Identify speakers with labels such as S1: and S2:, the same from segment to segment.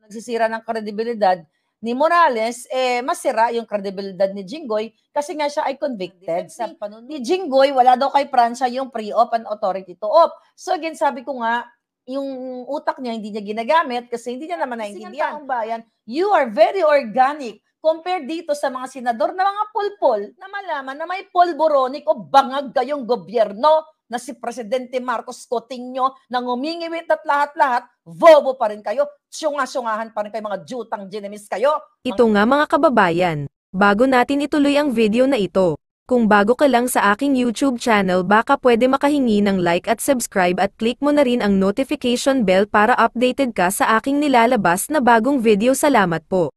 S1: nagsisira ng kredibilidad ni Morales, masira yung kredibilidad ni Jinggoy kasi nga siya ay convicted. Sa ni Jinggoy, wala daw kay Francia yung pre-op and authority to op. So again, sabi ko nga, yung utak niya hindi niya ginagamit kasi hindi niya naman naintindihan. Bayan, you are very organic compared dito sa mga senador na mga pulpol na malaman na may polboronic o bangag kayong gobyerno na si Presidente Marcos Coutinho na ngumingiwit at lahat-lahat, bobo pa rin kayo, syunga-syungahan pa rin kayo, mga jutang ginemis kayo.
S2: Ito nga mga kababayan, bago natin ituloy ang video na ito, kung bago ka lang sa aking YouTube channel baka pwede makahingi ng like at subscribe at click mo na rin ang notification bell para updated ka sa aking nilalabas na bagong video. Salamat po.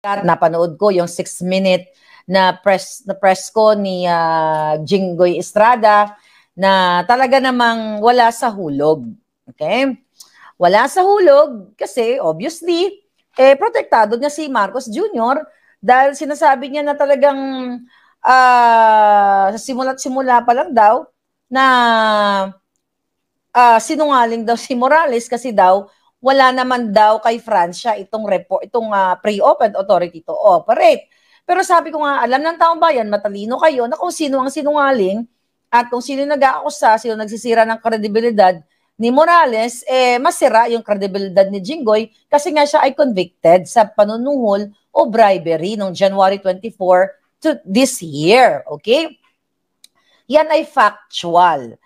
S1: At napanood ko yung 6-minute na press ko ni Jinggoy Estrada na talaga namang wala sa hulog. Okay? Wala sa hulog kasi obviously, protektado niya si Marcos Jr. dahil sinasabi niya na talagang sa simula pa lang daw na sinungaling daw si Morales kasi daw wala naman daw kay Francia itong pre-op and authority to operate. Pero sabi ko nga, alam ng taong bayan, matalino kayo na kung sino ang sinungaling at kung sino nag-aakusa, sino nagsisira ng kredibilidad ni Morales, masira yung kredibilidad ni Jinggoy kasi nga siya ay convicted sa panunuhol o bribery noong January 24 to this year. Okay? Yan ay factual.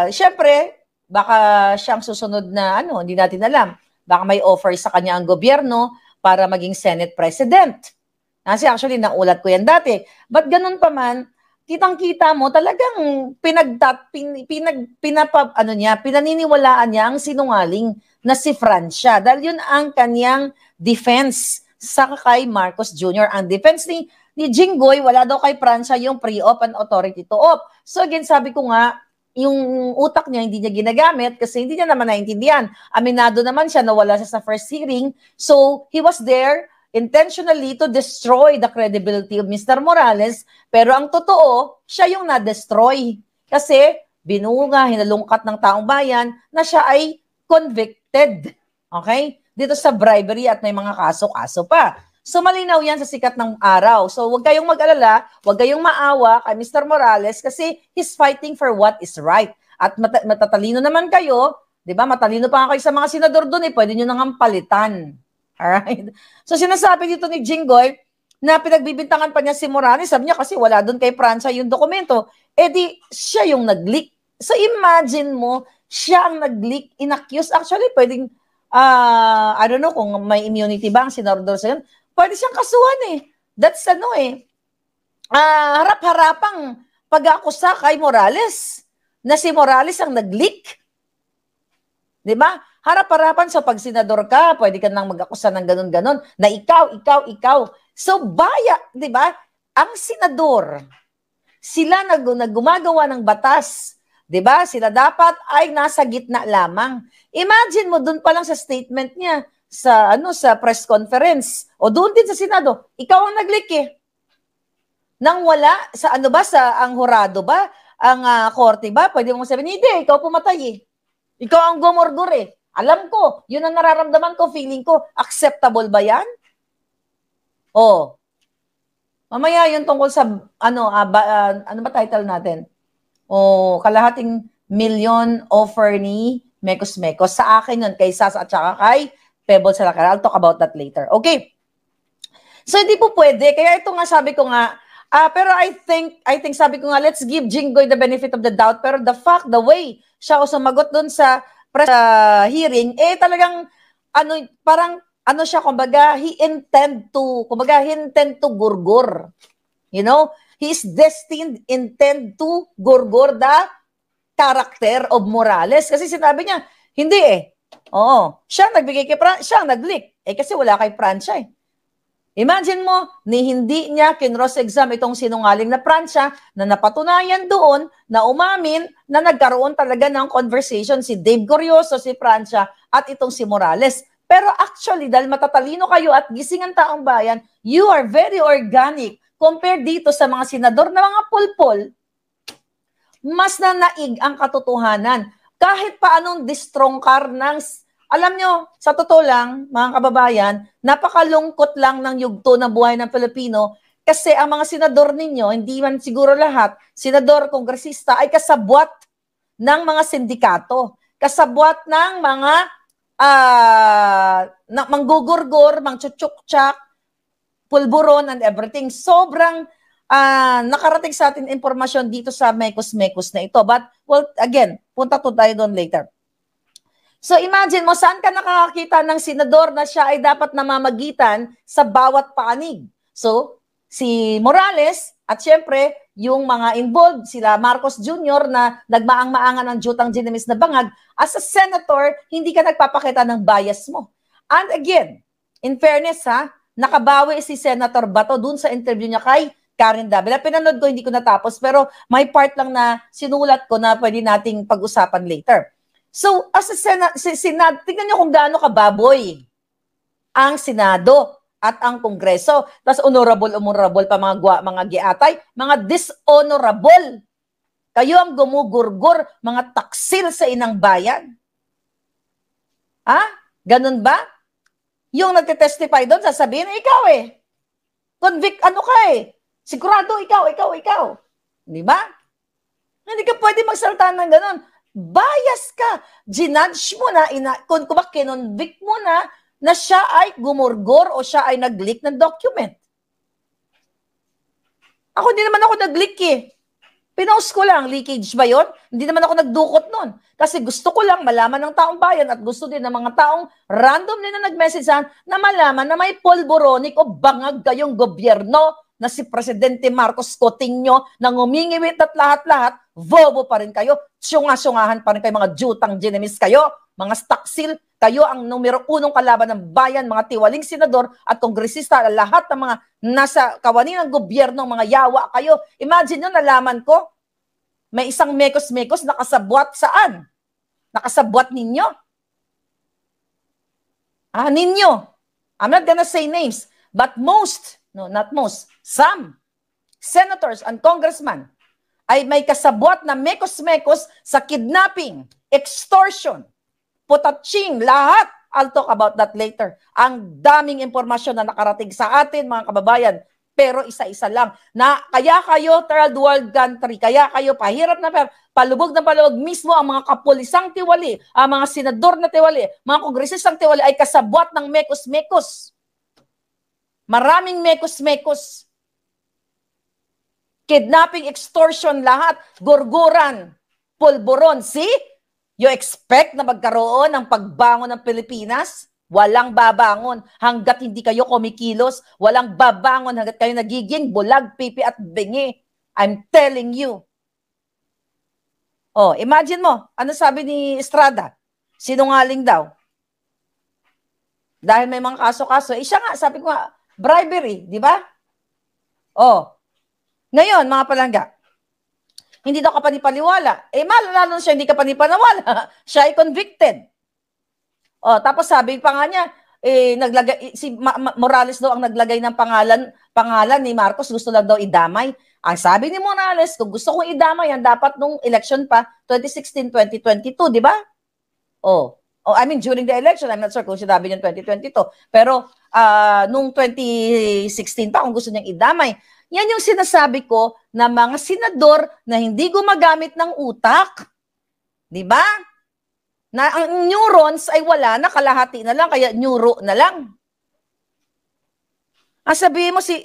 S1: Siyempre, baka siyang susunod na hindi natin alam. Baka may offer sa kanya ang gobyerno para maging Senate President. Kasi actually, naulat ko yan dati. But ganun pa man, kitang-kita mo talagang pinaniniwalaan niya ang sinungaling na si Francia. Dahil yun ang kanyang defense sa kay Marcos Jr. Ang defense ni Jinggoy, wala daw kay Francia yung pre-op and authority to op. So again, sabi ko nga, yung utak niya hindi niya ginagamit kasi hindi niya naman naintindihan. Aminado naman siya na wala siya sa first hearing. So he was there intentionally to destroy the credibility of Mr. Morales, pero ang totoo, siya yung na-destroy. Kasi binunga, hinalungkat ng taong bayan na siya ay convicted. Okay? Dito sa bribery at may mga kaso-kaso pa. So malinaw yan sa sikat ng araw. So huwag kayong mag-alala, huwag kayong maawa kay Mr. Morales kasi he's fighting for what is right. At matatalino naman kayo, di ba? Matalino pa kayo sa mga senador doon, pwede nyo nang palitan. Alright? So sinasabi dito ni Jinggoy na pinagbibintangan pa niya si Morales, sabi niya kasi wala doon kay Francia yung dokumento. Di siya yung nag-leak. So imagine mo, siya ang nag-leak, inaccuse. Actually, pwedeng, I don't know kung may immunity ba ang senador sa yun. Pwede siyang kasuhan That's harap-harapang pag-aakusa kay Morales na si Morales ang nag-leak. Di ba? Harap-harapan sa pag senador ka, pwede ka nang mag-akusa ng ganun-ganon na ikaw. So di ba? Ang senador, sila gumagawa ng batas. Di ba? Sila dapat ay nasa gitna lamang. Imagine mo dun pa lang sa statement niya sa press conference o doon din sa Senado, ikaw ang nag-leak nang wala sa ang hurado ba, ang korte ba, pwede mong sabihin, hindi, ikaw pumatay Ikaw ang gumordur Alam ko, yun ang nararamdaman ko, feeling ko, acceptable ba yan? Mamaya yun tungkol sa, ano ba title natin? Kalahating million offer ni Mekos. Sa akin yun, kay Sas at saka kay Pebble Salacara. I'll talk about that later. Okay. So, hindi po pwede. Kaya ito nga, sabi ko nga, pero I think sabi ko nga, let's give Jinggoy the benefit of the doubt. Pero the way siya o sumagot dun sa press hearing, talagang, siya, he intend to gurgur. You know? He is intend to gurgur the character of Morales. Kasi sinabi niya, hindi siya nagbigay kay Francia, siya nag-leak. Kasi wala kay Francia Imagine mo, hindi niya kinross-exam itong sinungaling na Francia na napatunayan doon na umamin na nagkaroon talaga ng conversation si Dave Goryoso, si Francia at itong si Morales. Pero actually, dahil matatalino kayo at gising ang taong bayan, you are very organic compared dito sa mga senador na mga pulpol. Mas nanaig ang katotohanan. Kahit pa anong distrongkar ng alam nyo, sa totoo lang, mga kababayan, napakalungkot lang ng yugto ng buhay ng Pilipino kasi ang mga senador ninyo, hindi man siguro lahat, senador, kongresista, ay kasabwat ng mga sindikato, kasabwat ng mga manggugurgur, mangchuchukchak, pulburon and everything. Sobrang nakarating sa atin informasyon dito sa mekos-mekos na ito. But, well, again, punta to tayo doon later. So imagine mo, saan ka nakakakita ng senador na siya ay dapat namamagitan sa bawat panig? So, si Morales at syempre, yung mga involved, sila Marcos Jr. na nagmaang-maangan ng jutang ginamis na bangag, as a senator, hindi ka nagpapakita ng bias mo. And again, in fairness nakabawi si Senator Bato dun sa interview niya kay Karen Davila. Pinanood ko, hindi ko natapos, pero may part lang na sinulat ko na pwede nating pag-usapan later. So, as a Senado, tingnan nyo kung gaano kababoy ang Senado at ang Kongreso. Tapos honorable pa mga giatay, mga dishonorable. Kayo ang gumugurgur, mga taksil sa inang bayan. Ganun ba? Yung nagtitestify doon, sasabihin, ikaw convict, sigurado, ikaw. Di ba? Hindi ka pwede magsalita ng ganun. Bias ka. Ginudge mo na, kung kinonvict mo na siya ay gumurgor o siya ay nag-leak ng document. Ako, hindi naman ako nag-leak Pinost ko lang, leakage ba yun? Hindi naman ako nagdukot nun. Kasi gusto ko lang malaman ng taong bayan at gusto din ng mga taong random din na nag-messagean na malaman na may polboronic o bangag kayong gobyerno na si Presidente Marcos Cotinho na ngumingiwit at lahat-lahat, bobo pa rin kayo, syunga-syungahan pa rin kayo, mga jutang ginemis kayo, mga staksil, kayo ang numero 1 kalaban ng bayan, mga tiwaling senador at kongresista, lahat ng mga nasa kawani ng gobyerno, mga yawa kayo. Imagine nyo, nalaman ko, may isang mekos-mekos nakasabwat saan? Nakasabwat ninyo? Ninyo. I'm not gonna say names, but some senators and congressmen ay may kasabwat na mekos-mekos sa kidnapping, extortion, putatsing, lahat. I'll talk about that later. Ang daming impormasyon na nakarating sa atin, mga kababayan, pero isa-isa lang. Na kaya kayo third world country, kaya kayo pahirap na palubog na palubog mismo ang mga kapulisang tiwali, ang mga senador na tiwali, mga kongresistang tiwali ay kasabwat ng mekos-mekos. Maraming mekos-mekos. Kidnapping, extortion, lahat. Gurguran, pulburon. See? You expect na magkaroon ng pagbangon ng Pilipinas? Walang babangon hanggat hindi kayo kumikilos. Walang babangon hanggat kayo nagiging bulag, pipi at bingi. I'm telling you. Imagine mo, ano sabi ni Estrada? Sinungaling daw. Dahil may mga kaso-kaso. Siya nga, sabi ko nga, bribery, di ba? Ngayon, mga palangga, hindi daw ka panipaniwala. Malalo siya, hindi ka panipaniwala. Siya ay convicted. Tapos sabi pa nga niya, si Morales daw ang naglagay ng pangalan ni Marcos, gusto lang daw idamay. Ang sabi ni Morales, kung gusto kong idamay, yan dapat nung election pa, 2016, 2022, di ba? I mean, during the election, I'm not sure kung sinabi niya 2022. Pero nung 2016 pa, kung gusto niyang idamay, yan yung sinasabi ko na mga senador na hindi gumagamit ng utak. Di ba? Na ang neurons ay wala na, kalahati na lang, kaya neuro na lang. Sabihin mo si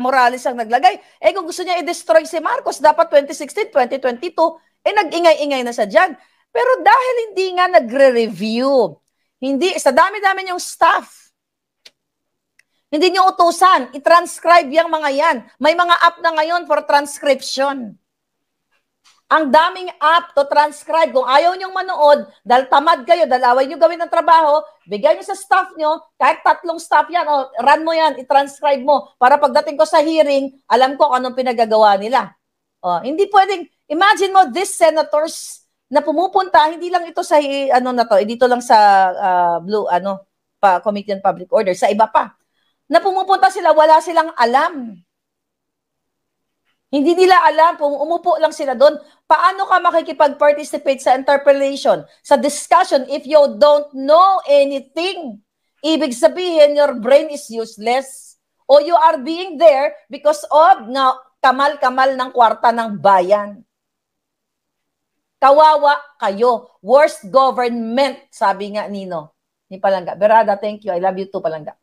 S1: Morales ang naglagay. Kung gusto niya i-destroy si Marcos, dapat 2016, 2022, nag-ingay-ingay na siya dyan. Pero dahil hindi nga nagre-review, sa dami-dami yung staff, hindi niyo utusan, i-transcribe yung mga yan. May mga app na ngayon for transcription. Ang daming app to transcribe. Kung ayaw niyong manood, dahil tamad kayo, dahil away niyo gawin ng trabaho, bigay niyo sa staff niyo, kahit 3 staff yan, run mo yan, i-transcribe mo, para pagdating ko sa hearing, alam ko kung anong pinagagawa nila. Hindi pwedeng, imagine mo, these senators na pumupunta, hindi lang ito sa, dito lang sa Committee on Public Order, sa iba pa. Na pumupunta sila, wala silang alam. Hindi nila alam, kung umupo lang sila doon, paano ka makikipag-participate sa interpellation, sa discussion, if you don't know anything. Ibig sabihin, your brain is useless. O you are being there because of na kamal-kamal ng kwarta ng bayan. Kawawa kayo. Worst government, sabi nga Nino. Ni Palangga. Berada, thank you. I love you too, Palangga.